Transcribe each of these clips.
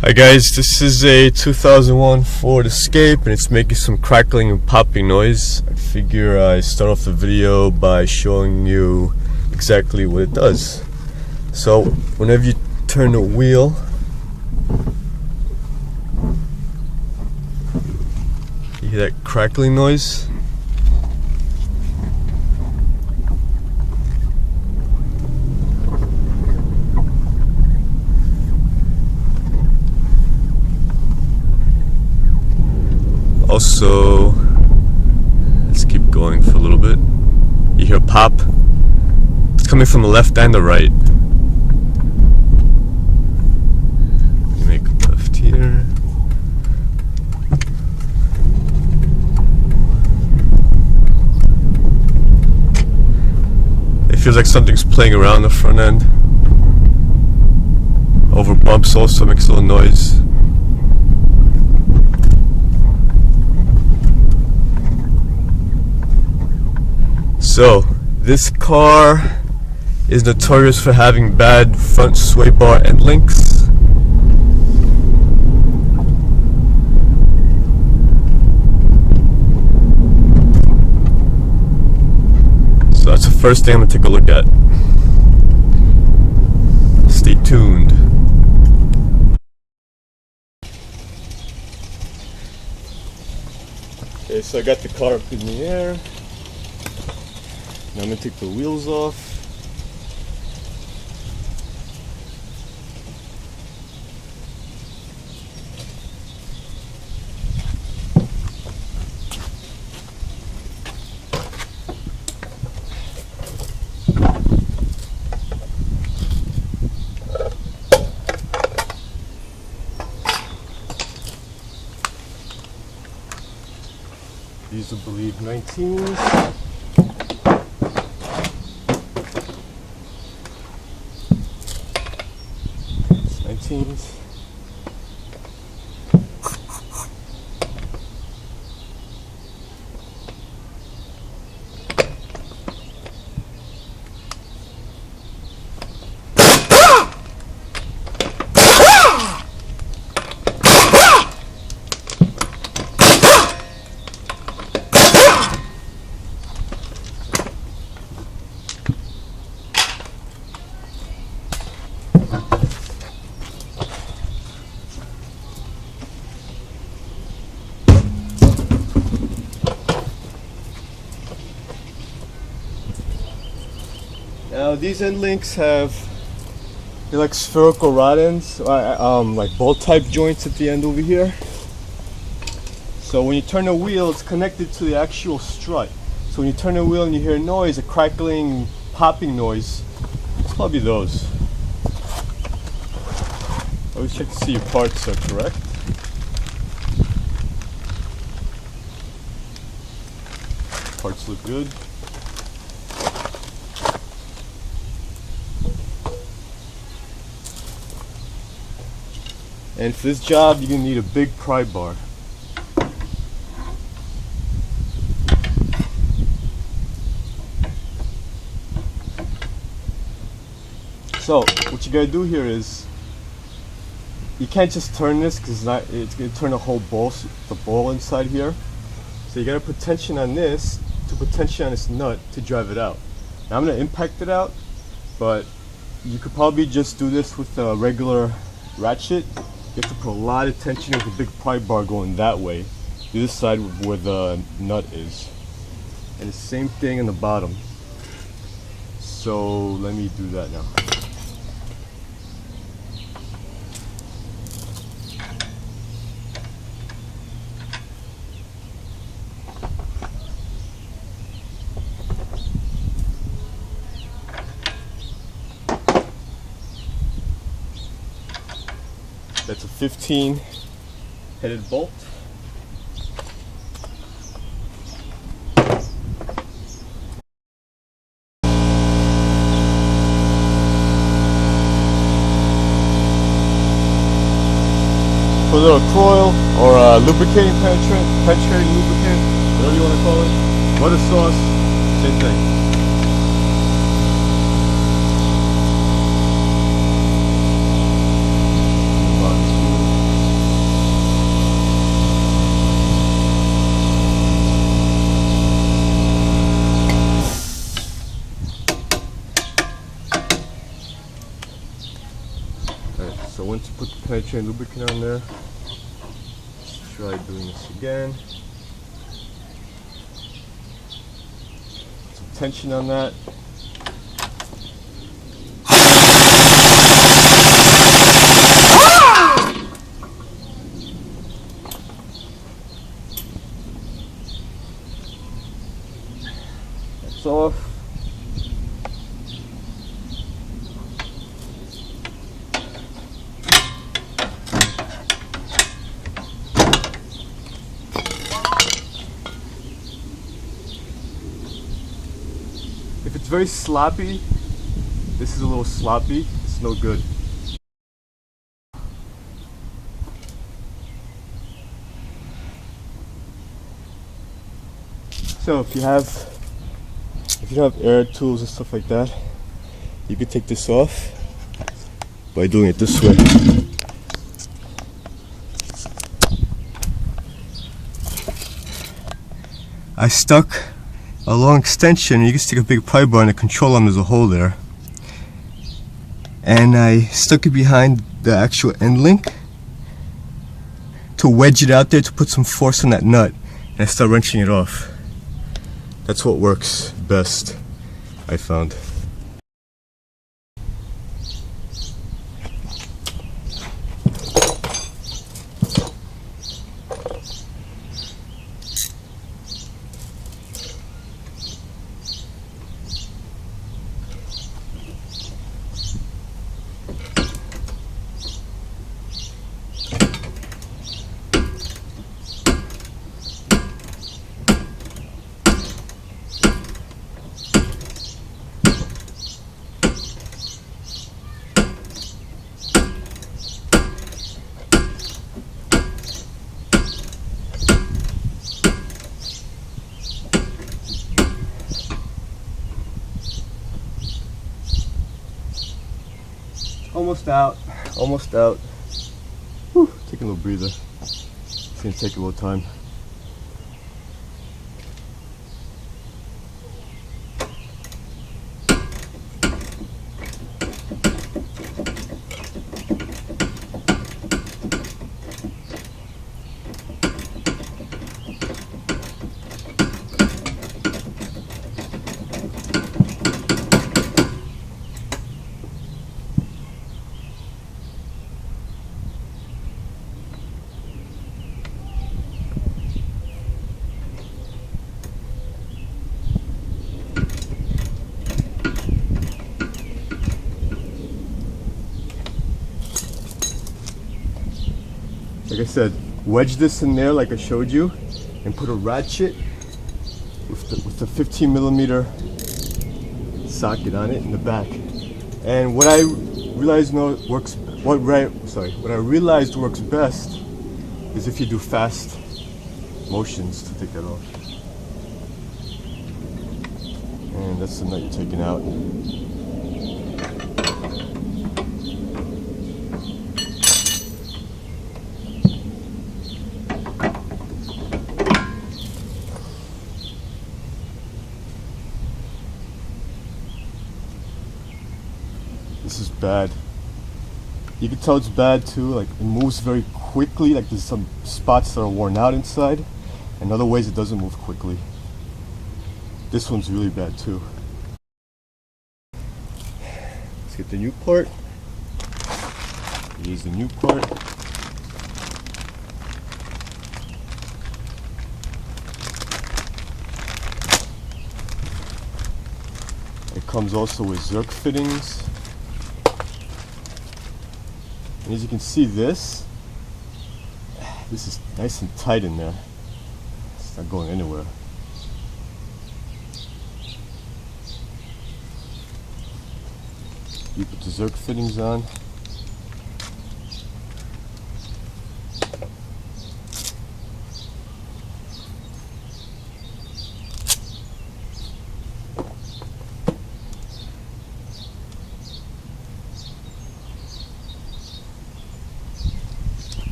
Hi guys, this is a 2001 Ford Escape and it's making some crackling and popping noise. I figure I start off the video by showing you exactly what it does. So whenever you turn the wheel, you hear that crackling noise. Also, let's keep going for a little bit. You hear pop. It's coming from the left and the right. You make a left here. It feels like something's playing around the front end. Over bumps also makes a little noise. So, this car is notorious for having bad front sway bar end links. So that's the first thing I'm going to take a look at. Stay tuned. Okay, so I got the car up in the air. Now I'm going to take the wheels off. These are, I believe, 19s. Teams. Now these end links have like spherical rod ends, like bolt type joints at the end over here. So when you turn the wheel, it's connected to the actual strut. So when you turn the wheel and you hear a noise, a crackling, popping noise, it's probably those. Always check to see your parts are correct. Parts look good. And for this job, you're going to need a big pry bar. So, what you got to do here is, you can't just turn this because it's going to turn the whole ball, the ball inside here. So you got to put tension on this to put tension on this nut to drive it out. Now I'm going to impact it out, but you could probably just do this with a regular ratchet. You have to put a lot of tension with a big pry bar going that way, this side where the nut is. And the same thing in the bottom. So let me do that now. That's a 15 headed bolt. Put a little coil or a lubricating penetrating lubricant, whatever you want to call it. Butter sauce, same thing. So once you put the penetrating lubricant on there, let's try doing this again. Some tension on that. That's off. If it's very sloppy, this is a little sloppy, it's no good. So if you don't have air tools and stuff like that, you can take this off by doing it this way. I stuck a long extension. You can stick a big pry bar in the control arm, there's a hole there. And I stuck it behind the actual end link to wedge it out there to put some force on that nut. And I start wrenching it off. That's what works best, I found. Almost out, almost out. Whew, taking a little breather. It's gonna take a little time. Like I said, wedge this in there like I showed you and put a ratchet with the 15 millimeter socket on it in the back. And what I realized what I realized works best is if you do fast motions to take that off. And that's the nut you're taking out. This is bad. You can tell it's bad too, like it moves very quickly, like there's some spots that are worn out inside, and other ways it doesn't move quickly. This one's really bad too. Let's get the new part. Here's the new part. It comes also with Zerk fittings. And as you can see, this is nice and tight in there. It's not going anywhere. You put the Zerk fittings on.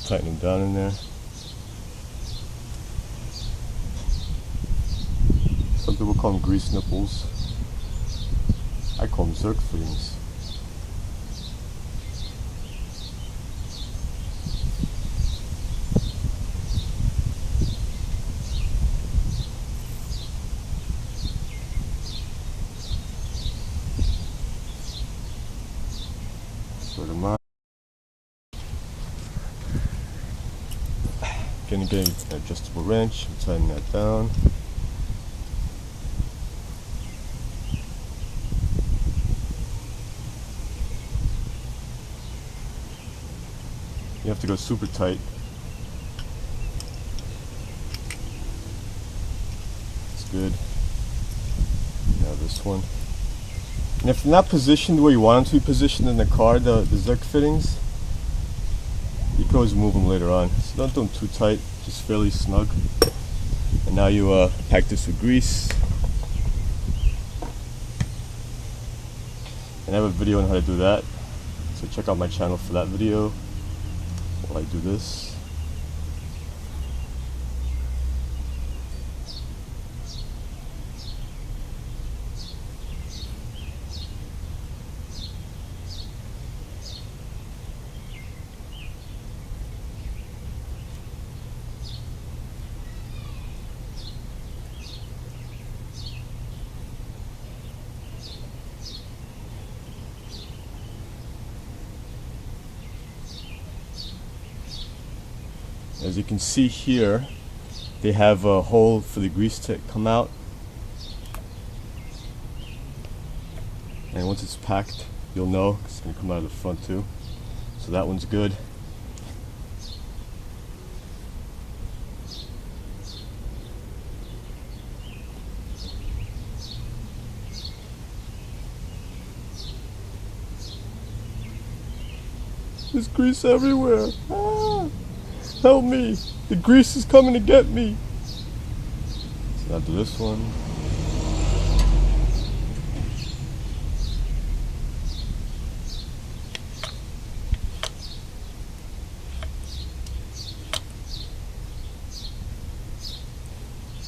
tighten them down in there. Some people call them grease nipples. I call them Zerk fittings. Sort them out. Gonna get an adjustable wrench and tighten that down. You have to go super tight. It's good. Now this one. And if they're not positioned where you want them to be positioned in the car, the Zerk fittings, you can always move them later on. So don't do them too tight, just fairly snug. And now you pack this with grease. And I have a video on how to do that. So check out my channel for that video while I do this. As you can see here, they have a hole for the grease to come out. And once it's packed, you'll know, 'cause it's going to come out of the front too. So that one's good. There's grease everywhere. Ah! Help me! The grease is coming to get me! So now do this one.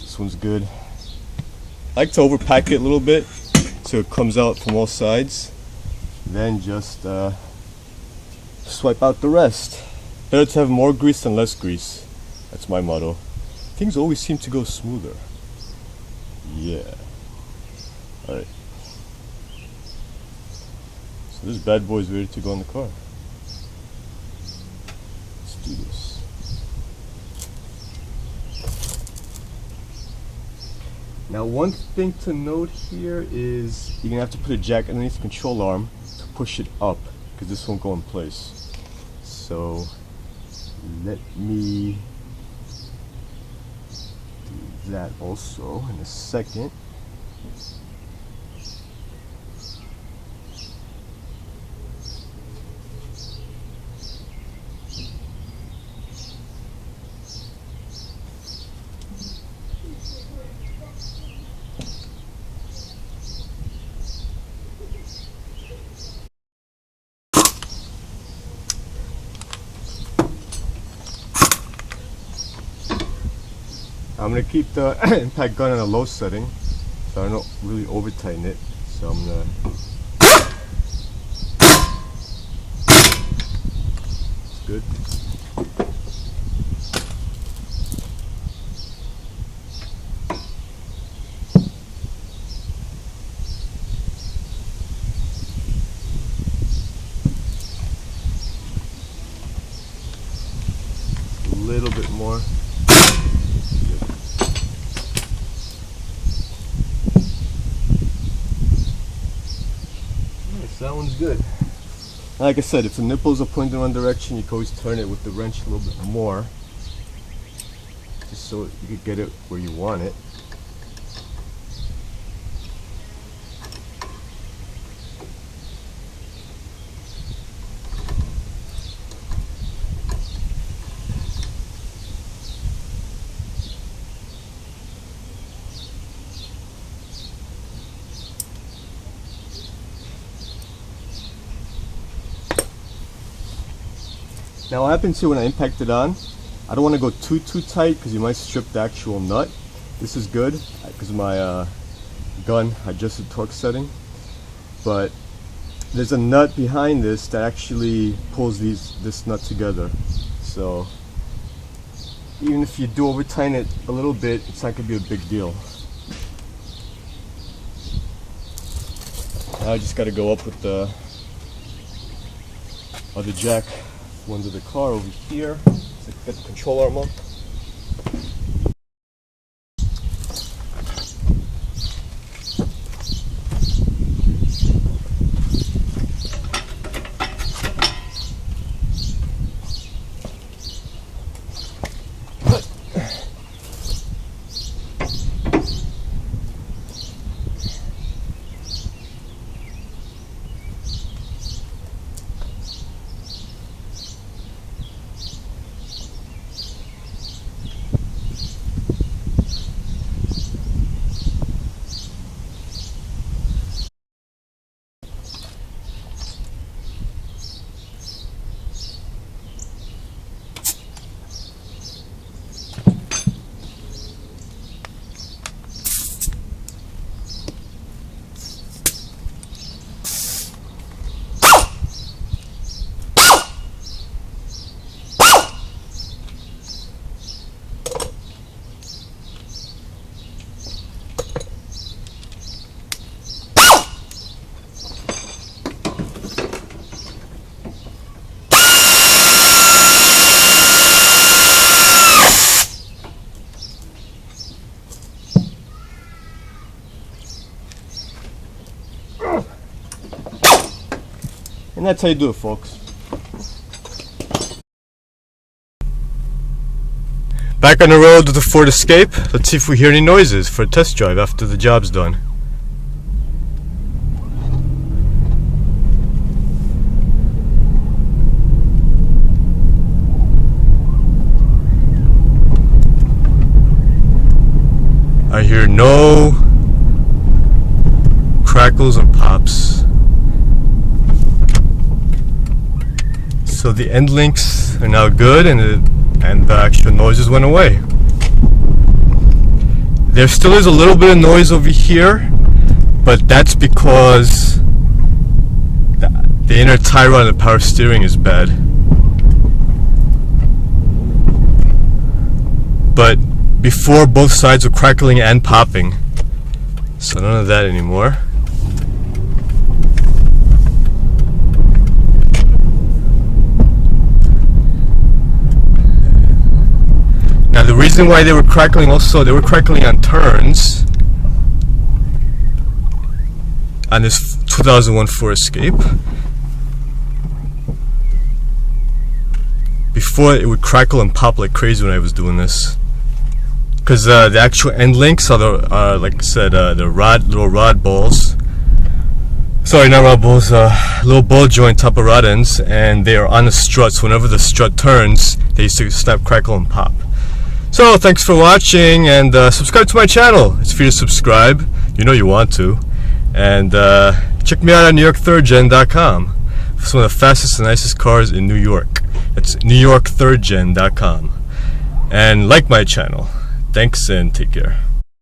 This one's good. I like to overpack it a little bit so it comes out from all sides. Then just swipe out the rest. Better to have more grease than less grease. That's my motto. Things always seem to go smoother. Yeah. Alright. So this bad boy is ready to go in the car. Let's do this. Now one thing to note here is you're going to have to put a jack underneath the control arm to push it up, because this won't go in place. So let me do that also in a second. I'm going to keep the impact gun on a low setting so I don't really over tighten it. So I'm going to. It's good. A little bit more. That one's good. Like I said, if the nipples are pointing in one direction, you can always turn it with the wrench a little bit more, just so you can get it where you want it. Now what happens here when I impact it on, I don't want to go too tight because you might strip the actual nut. This is good because my gun adjusted torque setting, but there's a nut behind this that actually pulls this nut together. So even if you do over tighten it a little bit, it's not going to be a big deal. Now I just got to go up with the other jack under the car over here. So get the control arm up. And that's how you do it, folks. Back on the road with the Ford Escape. Let's see if we hear any noises for a test drive after the job's done. I hear no crackles or pops. So the end links are now good, and the actual noises went away. There still is a little bit of noise over here, but that's because the inner tie rod and the power steering is bad. But before, both sides were crackling and popping, so none of that anymore. Now the reason why they were crackling also, they were crackling on turns on this 2001 Ford Escape. Before, it would crackle and pop like crazy when I was doing this. Because the actual end links are like I said, the little rod balls. Sorry, not rod balls, little ball joint top of rod ends, and they are on the strut, so whenever the strut turns, they used to snap, crackle, and pop. So thanks for watching, and subscribe to my channel. It's free to subscribe. You know you want to. And check me out on NewYork3rdGen.com for some of the fastest and nicest cars in New York. It's NewYork3rdGen.com. And like my channel. Thanks and take care.